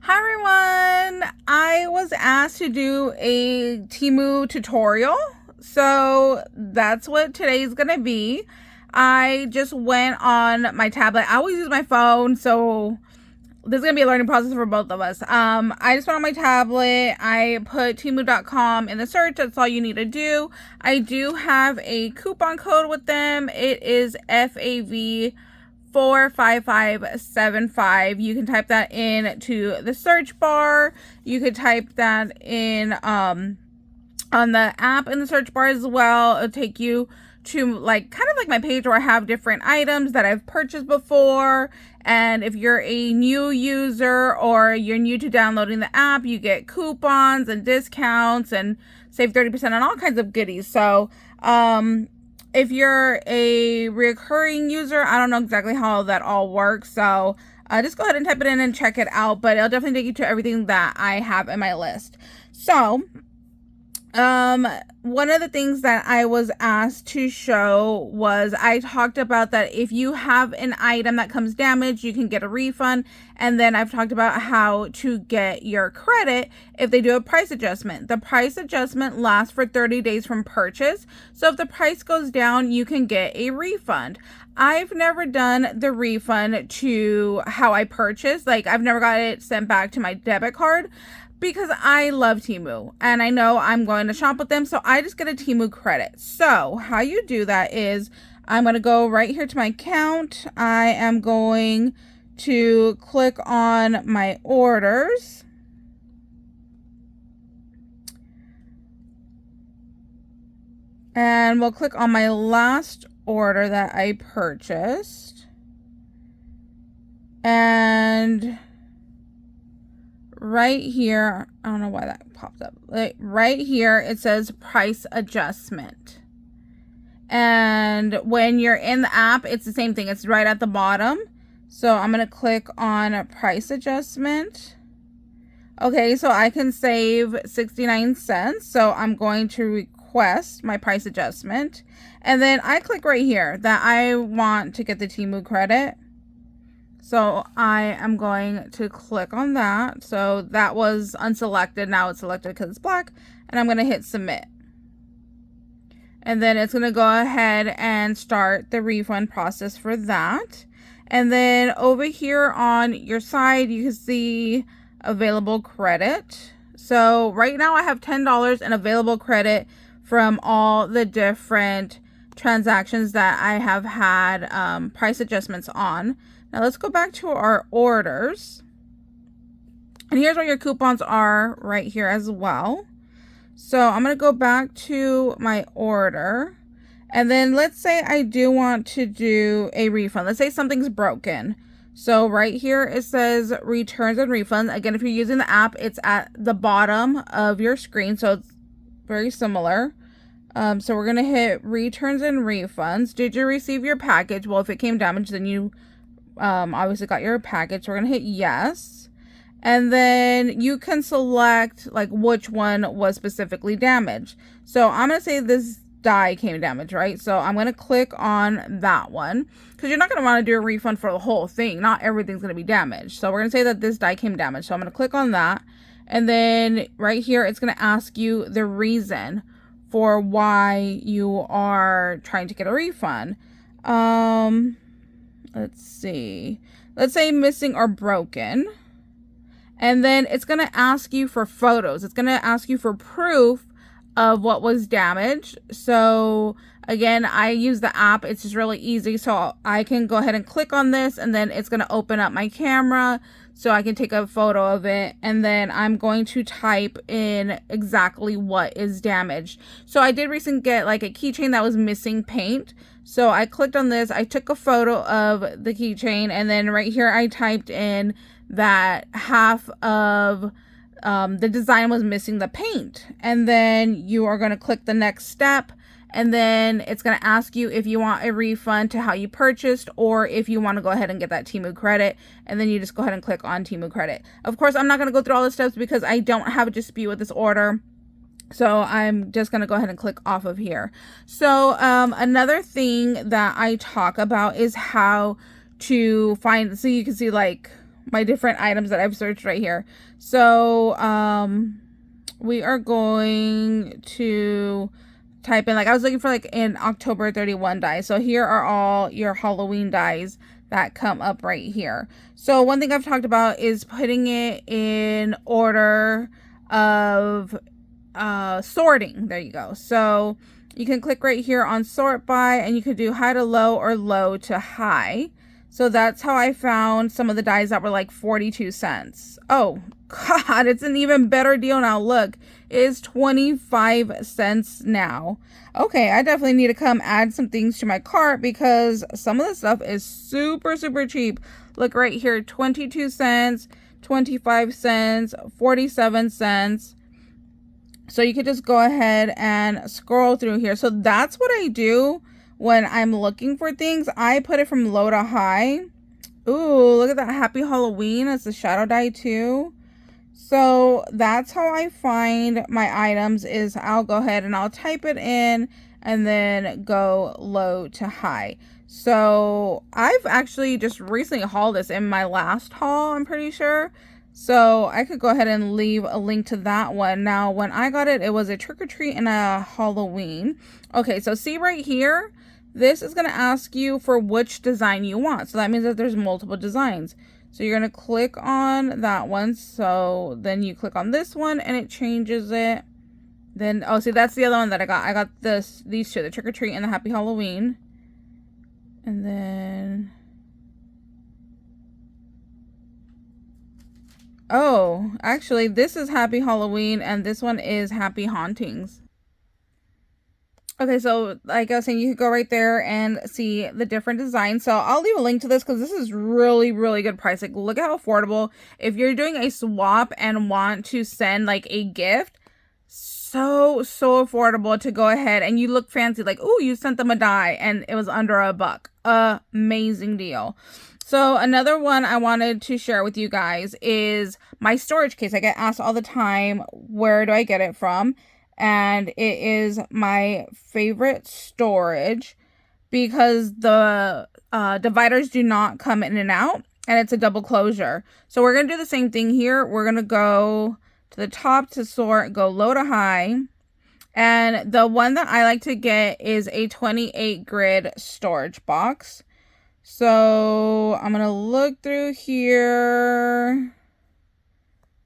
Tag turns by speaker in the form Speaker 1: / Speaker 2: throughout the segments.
Speaker 1: Hi everyone! I was asked to do a Temu tutorial, so that's what today's gonna be. I just went on my tablet. I always use my phone, so this is gonna be a learning process for both of us. I just went on my tablet. I put Temu.com in the search. That's all you need to do. I do have a coupon code with them. It is FAV 45575. You can type that in to the search bar. You could type that in on the app in the search bar as well. It'll take you to kind of like my page where I have different items that I've purchased before. And if you're a new user or you're new to downloading the app, you get coupons and discounts and save 30% on all kinds of goodies. So if you're a recurring user, I don't know exactly how that all works, so just go ahead and type it in and check it out, but it'll definitely take you to everything that I have in my list. So one of the things that I was asked to show was I talked about that if you have an item that comes damaged, you can get a refund. And then I've talked about how to get your credit if they do a price adjustment. The price adjustment lasts for 30 days from purchase. So if the price goes down, you can get a refund. I've never done the refund to how I purchased. I've never got it sent back to my debit card, because I love Temu and I know I'm going to shop with them, so I just get a Temu credit. So how you do that is I'm going to go right here to my account. I am going to click on my orders. And we'll click on my last order that I purchased. And right here, I don't know why that popped up. Right here, it says price adjustment. And when you're in the app, it's the same thing. It's right at the bottom. So I'm going to click on price adjustment. Okay, so I can save 69 cents. So I'm going to request my price adjustment. And then I click right here that I want to get the Temu credit. So I am going to click on that. So that was unselected. Now it's selected because it's black. And I'm going to hit submit. And then it's going to go ahead and start the refund process for that. And then over here on your side, you can see available credit. So right now I have $10 in available credit from all the different transactions that I have had price adjustments on. Now let's go back to our orders. And here's where your coupons are right here as well. So I'm going to go back to my order. And then let's say I do want to do a refund. Let's say something's broken. So right here it says returns and refunds. Again, if you're using the app, it's at the bottom of your screen. So it's very similar. So we're going to hit returns and refunds. Did you receive your package? Well, if it came damaged, then you obviously got your package. So we're gonna hit yes, and then you can select which one was specifically damaged. So I'm gonna say this die came damaged, right? So I'm gonna click on that one because you're not gonna want to do a refund for the whole thing. Not everything's gonna be damaged. So we're gonna say that this die came damaged. So I'm gonna click on that, and then right here it's gonna ask you the reason for why you are trying to get a refund. Let's see. Let's say missing or broken. And then it's going to ask you for photos. It's going to ask you for proof of what was damaged. So again, I use the app. It's just really easy. So I can go ahead and click on this, and then it's going to open up my camera so I can take a photo of it. And then I'm going to type in exactly what is damaged. So I did recently get a keychain that was missing paint. So I clicked on this, I took a photo of the keychain, and then right here I typed in that half of the design was missing the paint. And then you are going to click the next step, and then it's going to ask you if you want a refund to how you purchased, or if you want to go ahead and get that Temu credit, and then you just go ahead and click on Temu credit. Of course, I'm not going to go through all the steps because I don't have a dispute with this order. So I'm just going to go ahead and click off of here. So another thing that I talk about is how to find, so you can see my different items that I've searched right here. So we are going to type in, like, I was looking for like an October 31 die. So here are all your Halloween dies that come up right here. So one thing I've talked about is putting it in order of sorting. There you go. So you can click right here on sort by, and you could do high to low or low to high. So that's how I found some of the dies that were like 42 cents. Oh God, it's an even better deal now. Look, it is 25 cents now. Okay, I definitely need to come add some things to my cart because some of the stuff is super, super cheap. Look right here, 22 cents, 25 cents, 47 cents. So you could just go ahead and scroll through here. So that's what I do when I'm looking for things. I put it from low to high. Ooh, look at that Happy Halloween. It's a shadow die too. So that's how I find my items, is I'll go ahead and I'll type it in and then go low to high. So I've actually just recently hauled this in my last haul, I'm pretty sure. So I could go ahead and leave a link to that one. Now, when I got it, it was a trick or treat and a Halloween. Okay, so see right here, this is going to ask you for which design you want. So that means that there's multiple designs. So you're going to click on that one. So then you click on this one and it changes it. Then, oh, see, that's the other one that I got. I got these two, the trick or treat and the Happy Halloween. And then, oh, actually, this is Happy Halloween and this one is Happy Hauntings. Okay, so like I was saying, you could go right there and see the different designs. So I'll leave a link to this because this is really, really good price. Like, look at how affordable. If you're doing a swap and want to send like a gift, so affordable to go ahead and you look fancy. Like, oh, you sent them a die and it was under $1. Amazing deal. So another one I wanted to share with you guys is my storage case. I get asked all the time, where do I get it from? And it is my favorite storage because the dividers do not come in and out, and it's a double closure. So we're going to do the same thing here. We're going to go to the top to sort, go low to high. And the one that I like to get is a 28 grid storage box. So I'm going to look through here.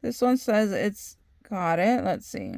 Speaker 1: This one says it's got it. Let's see.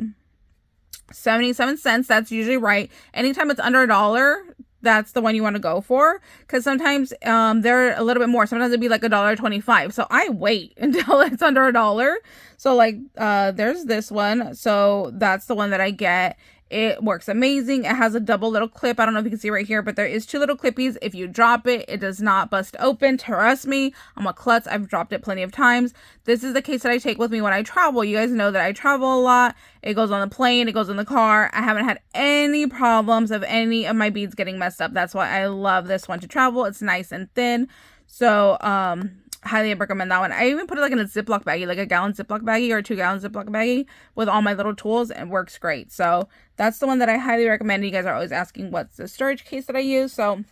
Speaker 1: 77 cents. That's usually right. Anytime it's under $1, that's the one you want to go for, because sometimes they're a little bit more. Sometimes it'd be like $1.25. So I wait until it's under $1. So like there's this one. So that's the one that I get. It works amazing. It has a double little clip. I don't know if you can see right here, but there is two little clippies. If you drop it, it does not bust open. Trust me, I'm a klutz. I've dropped it plenty of times. This is the case that I take with me when I travel. You guys know that I travel a lot. It goes on the plane. It goes in the car. I haven't had any problems of any of my beads getting messed up. That's why I love this one to travel. It's nice and thin. So, highly recommend that one. I even put it like in a Ziploc baggie, like a gallon Ziploc baggie or 2-gallon Ziploc baggie with all my little tools, and it works great. So that's the one that I highly recommend. You guys are always asking what's the storage case that I use. So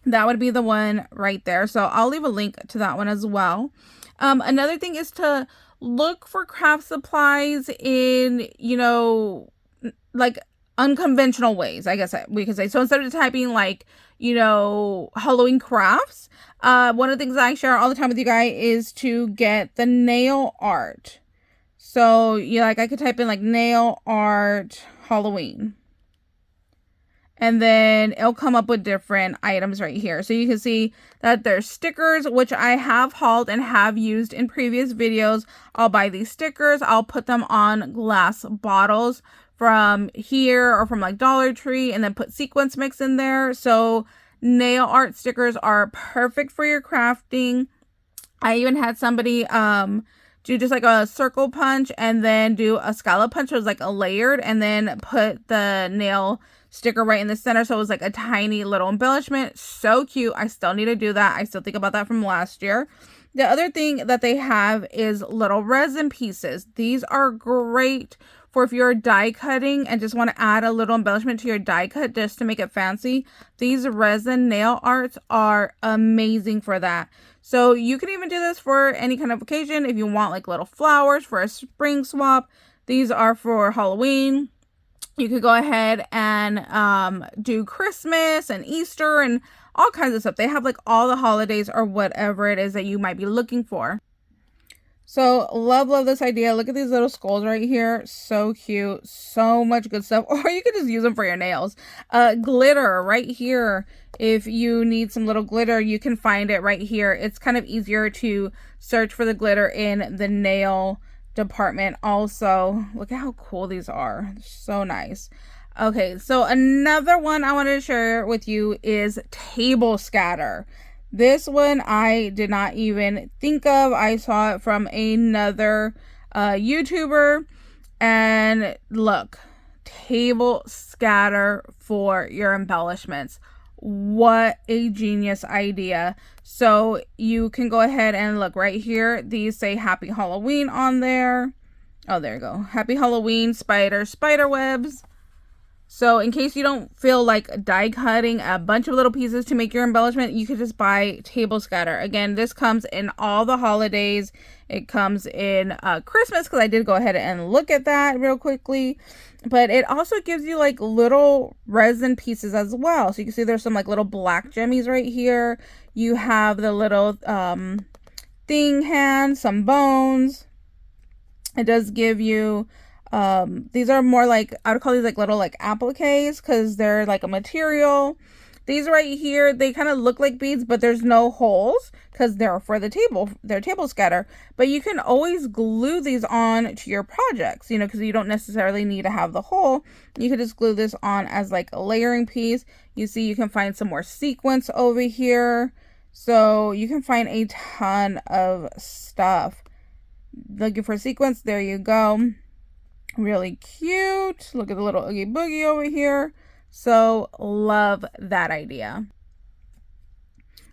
Speaker 1: that would be the one right there. So I'll leave a link to that one as well. Another thing is to look for craft supplies in, you know, like unconventional ways, I guess we could say. So instead of typing like, you know, Halloween crafts, one of the things I share all the time with you guys is to get the nail art. So you like, I could type in like nail art Halloween, and then it'll come up with different items right here. So you can see that there's stickers, which I have hauled and have used in previous videos. I'll buy these stickers. I'll put them on glass bottles from here or from like Dollar Tree, and then put sequence mix in there. So nail art stickers are perfect for your crafting. I even had somebody do just like a circle punch and then do a scallop punch. It was like a layered, and then put the nail sticker right in the center. So it was like a tiny little embellishment. So cute. I still need to do that. I still think about that from last year. The other thing that they have is little resin pieces. These are great for if you're die cutting and just want to add a little embellishment to your die cut just to make it fancy. These resin nail arts are amazing for that. So you can even do this for any kind of occasion. If you want like little flowers for a spring swap, these are for Halloween. You could go ahead and do Christmas and Easter and all kinds of stuff. They have like all the holidays or whatever it is that you might be looking for. So love this idea. Look at these little skulls right here. So cute. So much good stuff. Or you could just use them for your nails. Glitter right here. If you need some little glitter, you can find it right here. It's kind of easier to search for the glitter in the nail department also. Look at how cool these are. So nice. Okay, so another one I wanted to share with you is table scatter. This one I did not even think of. I saw it from another YouTuber, and look, table scatter for your embellishments. What a genius idea. So you can go ahead and look right here. These say Happy Halloween on there. Oh, there you go. Happy Halloween spider webs. So in case you don't feel like die cutting a bunch of little pieces to make your embellishment, you could just buy table scatter. Again, this comes in all the holidays. It comes in Christmas, because I did go ahead and look at that real quickly. But it also gives you like little resin pieces as well. So you can see there's some like little black jemmies right here. You have the little thing hands, some bones. It does give you these are more like, I would call these like little like appliques, because they're like a material. These right here, they kind of look like beads, but there's no holes because they're for the table. They're table scatter. But you can always glue these on to your projects, you know, because you don't necessarily need to have the hole. You could just glue this on as like a layering piece. You see, you can find some more sequins over here. So you can find a ton of stuff. Looking for sequins, there you go. Really cute. Look at the little Oogie Boogie over here. So love that idea.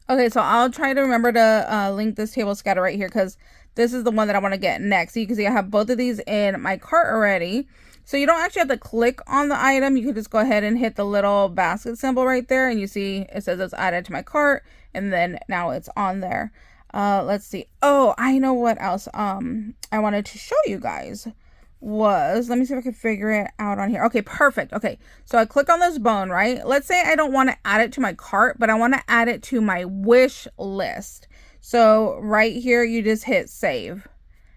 Speaker 1: Okay, so I'll try to remember to link this table scatter right here, because this is the one that I want to get next. So you can see I have both of these in my cart already. So you don't actually have to click on the item. You can just go ahead and hit the little basket symbol right there, and you see it says it's added to my cart, and then now it's on there. Let's see. Oh, I know what else I wanted to show you guys was, let me see if I can figure it out on here. Okay, perfect. Okay, so I click on this bone, right? Let's say I don't want to add it to my cart, but I want to add it to my wish list. So right here, you just hit save.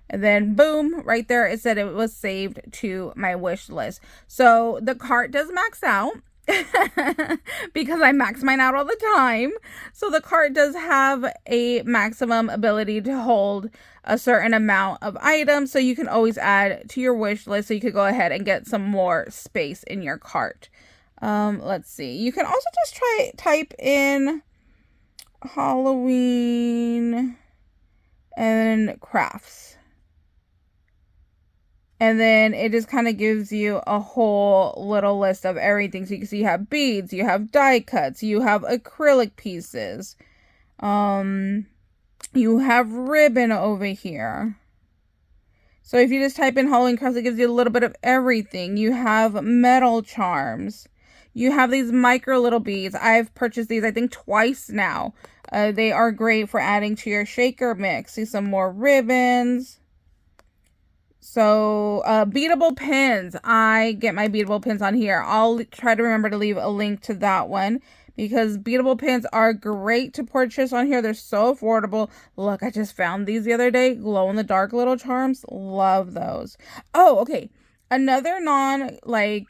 Speaker 1: And then boom, right there, it said it was saved to my wish list. So the cart does max out. Because I max mine out all the time. So the cart does have a maximum ability to hold a certain amount of items, so you can always add to your wish list, so you could go ahead and get some more space in your cart. Let's see, you can also just type in Halloween and crafts. And then it just kind of gives you a whole little list of everything. So you can see you have beads, you have die cuts, you have acrylic pieces. You have ribbon over here. So if you just type in Halloween crafts, it gives you a little bit of everything. You have metal charms. You have these micro little beads. I've purchased these, I think, twice now. They are great for adding to your shaker mix. See some more ribbons. So beadable pins. I get my beadable pins on here. I'll try to remember to leave a link to that one, because beadable pins are great to purchase on here. They're so affordable. Look, I just found these the other day. Glow in the dark little charms. Love those. Oh, okay. Another I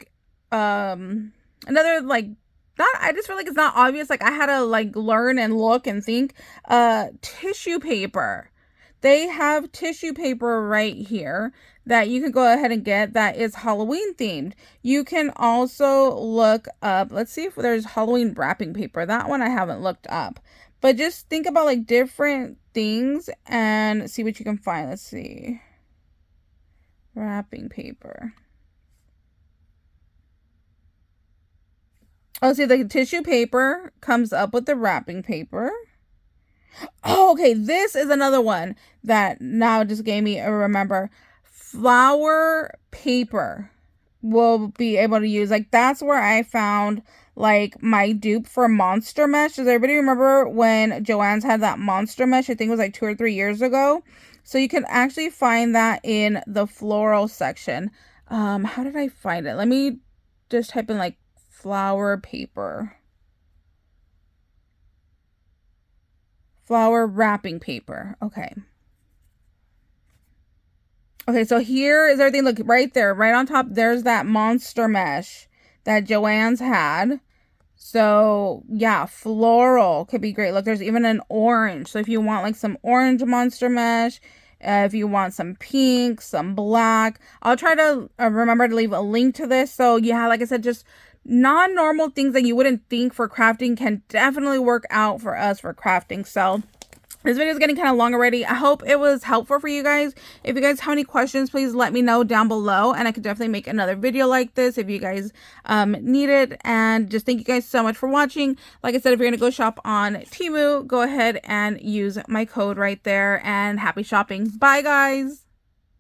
Speaker 1: just feel like it's not obvious. Like I had to like learn and look and think. Tissue paper. They have tissue paper right here that you can go ahead and get that is Halloween themed. You can also look up, let's see if there's Halloween wrapping paper. That one I haven't looked up. But just think about like different things and see what you can find. Let's see. Wrapping paper. Oh, see, the tissue paper comes up with the wrapping paper. Oh, okay, this is another one that now just gave me a remember. flower paper will be able to use. Like, that's where I found like my dupe for monster mesh. Does everybody remember when Joann's had that monster mesh? I think it was like 2 or 3 years ago. So you can actually find that in the floral section. How did I find it? Let me just type in like flower paper. Flower wrapping paper. Okay. Okay, so here is everything. Look, right there, right on top, there's that monster mesh that Joann's had. So, yeah, floral could be great. Look, there's even an orange. So if you want like some orange monster mesh, if you want some pink, some black, I'll try to remember to leave a link to this. So, yeah, like I said, just non-normal things that you wouldn't think for crafting can definitely work out for us for crafting. So this video is getting kind of long already. I hope it was helpful for you guys. If you guys have any questions, please let me know down below, and I could definitely make another video like this if you guys need it. And just thank you guys so much for watching. Like I said, if you're gonna go shop on Temu, go ahead and use my code right there, and happy shopping. Bye guys.